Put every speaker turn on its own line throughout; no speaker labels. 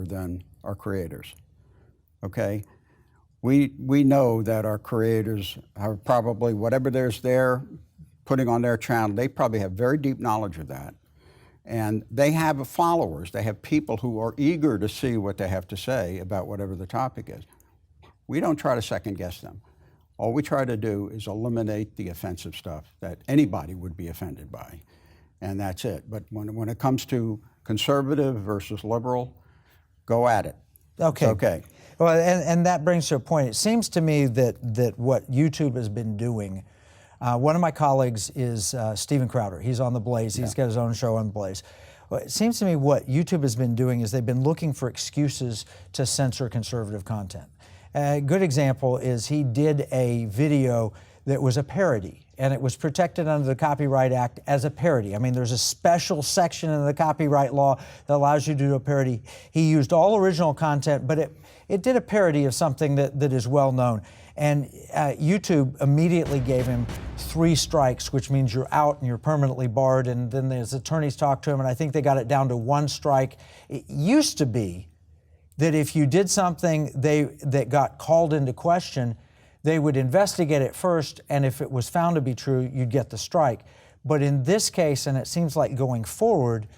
than our creators, okay? We know that our creators are probably, whatever they're putting on their channel, they probably have very deep knowledge of that. And they have followers. They have people who are eager to see what they have to say about whatever the topic is. We don't try to second guess them. All we try to do is eliminate the offensive stuff that anybody would be offended by, and that's it. But when it comes to conservative versus liberal, go at it.
Okay.
It's okay.
Well, and that brings to a point. It seems to me that what YouTube has been doing, one of my colleagues is Steven Crowder. He's on The Blaze. He's got his own show on Blaze. Well, it seems to me what YouTube has been doing is they've been looking for excuses to censor conservative content. A good example is he did a video that was a parody, and it was protected under the Copyright Act as a parody. I mean, there's a special section in the copyright law that allows you to do a parody. He used all original content, but it did a parody of something that is well known. And YouTube immediately gave him 3 strikes, which means you're out and you're permanently barred. And then his attorneys talked to him, and I think they got it down to 1 strike. It used to be that if you did something that got called into question, they would investigate it first, and if it was found to be true, you'd get the strike. But in this case, and it seems like going forward,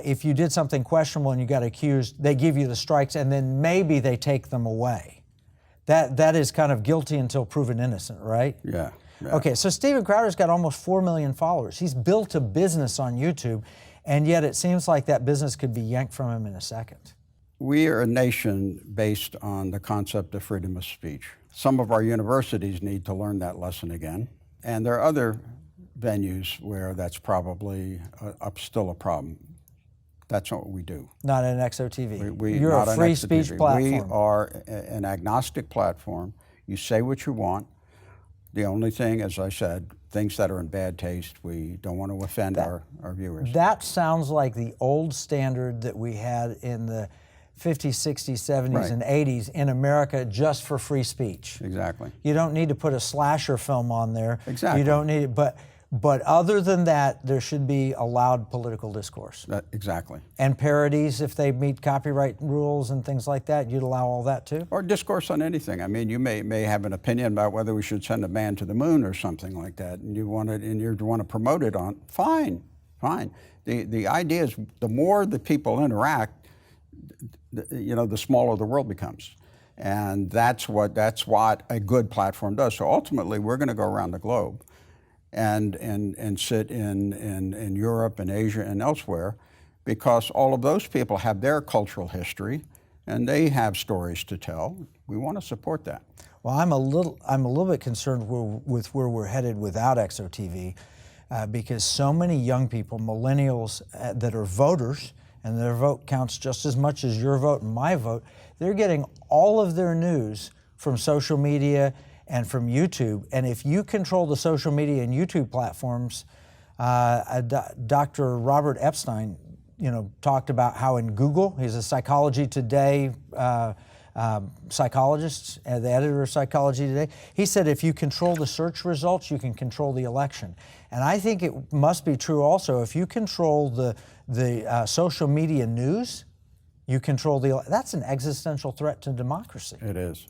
if you did something questionable and you got accused, they give you the strikes, and then maybe they take them away. That is kind of guilty until proven innocent, right?
Yeah.
Okay, so Steven Crowder's got almost 4 million followers. He's built a business on YouTube, and yet it seems like that business could be yanked from him in a second.
We are a nation based on the concept of freedom of speech. Some of our universities need to learn that lesson again. And there are other venues where that's probably still a problem. That's not what we do.
Not an XOTV.
You're
a free speech platform.
We are an agnostic platform. You say what you want. The only thing, as I said, things that are in bad taste, we don't want to offend our viewers.
That sounds like the old standard that we had in the 50s, 60s, 70s, and 80s in America just for free speech.
Exactly.
You don't need to put a slasher film on there.
Exactly.
You don't need it, but other than that, there should be allowed political discourse.
Exactly.
And parodies, if they meet copyright rules and things like that, you'd allow all that too?
Or discourse on anything. I mean, you may have an opinion about whether we should send a man to the moon or something like that, and you want to promote it on, fine. The idea is the more the people interact, the smaller the world becomes. And that's what a good platform does. So ultimately, we're going to go around the globe and sit in Europe and Asia and elsewhere, because all of those people have their cultural history and they have stories to tell. We want to support that.
Well, I'm a little bit concerned with where we're headed without XOTV, because so many young people, millennials that are voters, and their vote counts just as much as your vote and my vote, they're getting all of their news from social media and from YouTube. And if you control the social media and YouTube platforms, Dr. Robert Epstein, talked about how in Google, he's a Psychology Today psychologist, the editor of Psychology Today, he said if you control the search results, you can control the election. And I think it must be true also, if you control the social media news, you control that's an existential threat to democracy.
It is.